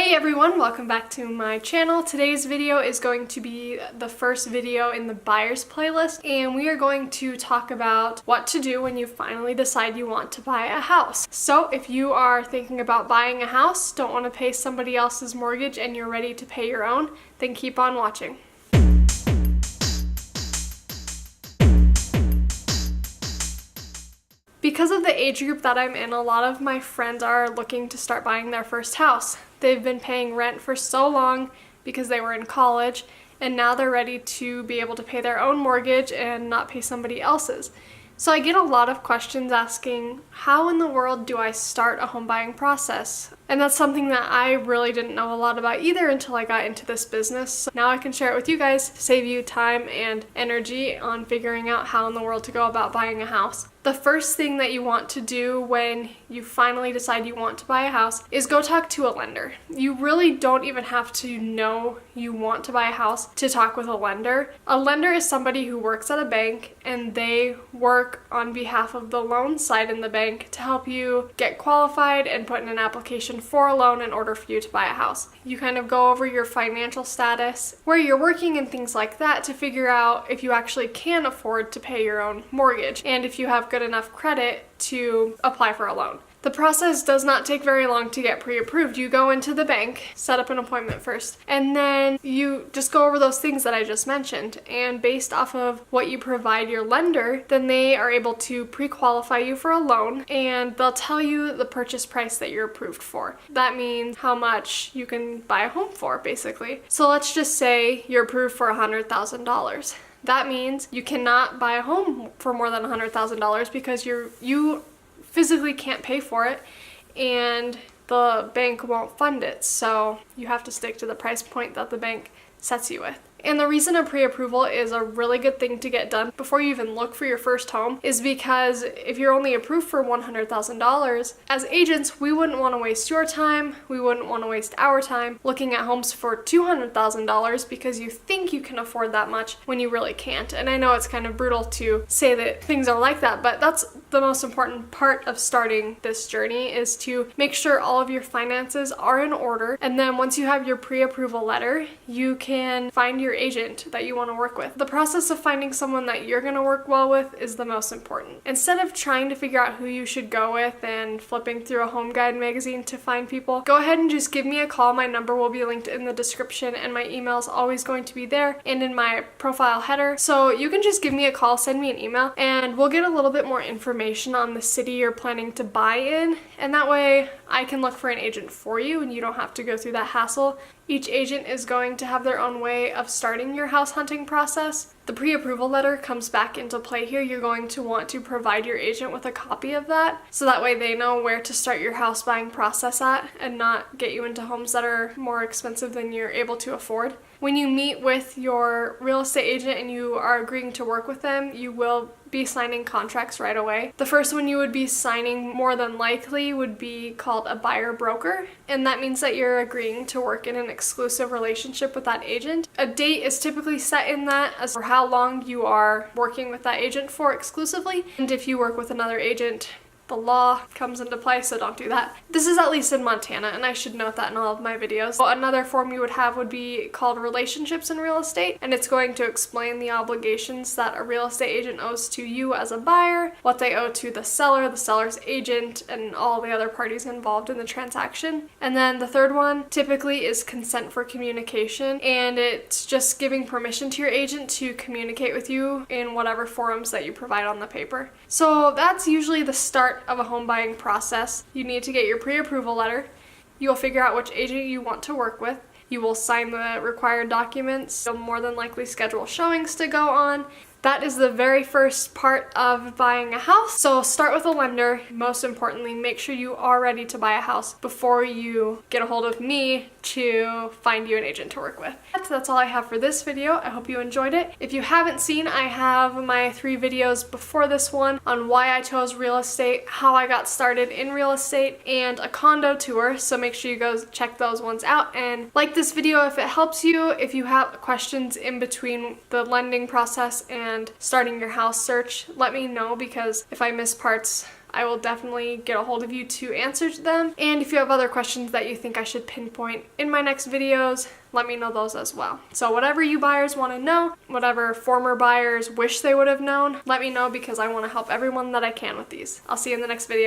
Hey everyone, welcome back to my channel. Today's video is going to be the first video in the buyers playlist, and we are going to talk about what to do when you finally decide you want to buy a house. So if you are thinking about buying a house, don't want to pay somebody else's mortgage, and you're ready to pay your own, then keep on watching. Because of the age group that I'm in, a lot of my friends are looking to start buying their first house. They've been paying rent for so long because they were in college, and now they're ready to be able to pay their own mortgage and not pay somebody else's. So I get a lot of questions asking, how in the world do I start a home buying process? And that's something that I really didn't know a lot about either until I got into this business. So now I can share it with you guys, save you time and energy on figuring out how in the world to go about buying a house. The first thing that you want to do when you finally decide you want to buy a house is go talk to a lender. You really don't even have to know you want to buy a house to talk with a lender. A lender is somebody who works at a bank, and they work on behalf of the loan side in the bank to help you get qualified and put in an application for a loan in order for you to buy a house. You kind of go over your financial status, where you're working, and things like that to figure out if you actually can afford to pay your own mortgage and if you have good enough credit to apply for a loan. The process does not take very long to get pre-approved. You go into the bank, set up an appointment first, and then you just go over those things that I just mentioned. And based off of what you provide your lender, then they are able to pre-qualify you for a loan, and they'll tell you the purchase price that you're approved for. That means how much you can buy a home for, basically. So let's just say you're approved for $100,000. That means you cannot buy a home for more than $100,000 because you physically can't pay for it, and the bank won't fund it. So you have to stick to the price point that the bank sets you with. And the reason a pre-approval is a really good thing to get done before you even look for your first home is because if you're only approved for $100,000, as agents, we wouldn't want to waste your time, we wouldn't want to waste our time looking at homes for $200,000 because you think you can afford that much when you really can't. And I know it's kind of brutal to say that things are like that, but that's the most important part of starting this journey, is to make sure all of your finances are in order. And then once you have your pre-approval letter, you can find your agent that you want to work with. The process of finding someone that you're going to work well with is the most important. Instead of trying to figure out who you should go with and flipping through a home guide magazine to find people, go ahead and just give me a call. My number will be linked in the description, and my email is always going to be there and in my profile header. So you can just give me a call, send me an email, and we'll get a little bit more information on the city you're planning to buy in, and that way I can look for an agent for you and you don't have to go through that hassle. Each agent is going to have their own way of starting your house hunting process. The pre-approval letter comes back into play here. You're going to want to provide your agent with a copy of that, so that way they know where to start your house buying process at and not get you into homes that are more expensive than you're able to afford. When you meet with your real estate agent and you are agreeing to work with them, you will be signing contracts right away. The first one you would be signing more than likely would be called a buyer broker, and that means that you're agreeing to work in an exclusive relationship with that agent. A date is typically set in that as for how long you are working with that agent for exclusively, and if you work with another agent, the law comes into play, so don't do that. This is at least in Montana, and I should note that in all of my videos. So another form you would have would be called relationships in real estate, and it's going to explain the obligations that a real estate agent owes to you as a buyer, what they owe to the seller, the seller's agent, and all the other parties involved in the transaction. And then the third one typically is consent for communication, and it's just giving permission to your agent to communicate with you in whatever forums that you provide on the paper. So that's usually the start of a home buying process. You need to get your pre-approval letter. You'll figure out which agent you want to work with. You will sign the required documents. You'll more than likely schedule showings to go on. That is the very first part of buying a house. So start with a lender. Most importantly, make sure you are ready to buy a house before you get a hold of me to find you an agent to work with. That's all I have for this video. I hope you enjoyed it. If you haven't seen, I have my 3 videos before this one on why I chose real estate, how I got started in real estate, and a condo tour. So make sure you go check those ones out and like this video if it helps you. If you have questions in between the lending process and starting your house search, let me know, because if I miss parts, I will definitely get a hold of you to answer them. And if you have other questions that you think I should pinpoint in my next videos, let me know those as well. So whatever you buyers want to know, whatever former buyers wish they would have known, let me know because I want to help everyone that I can with these. I'll see you in the next video.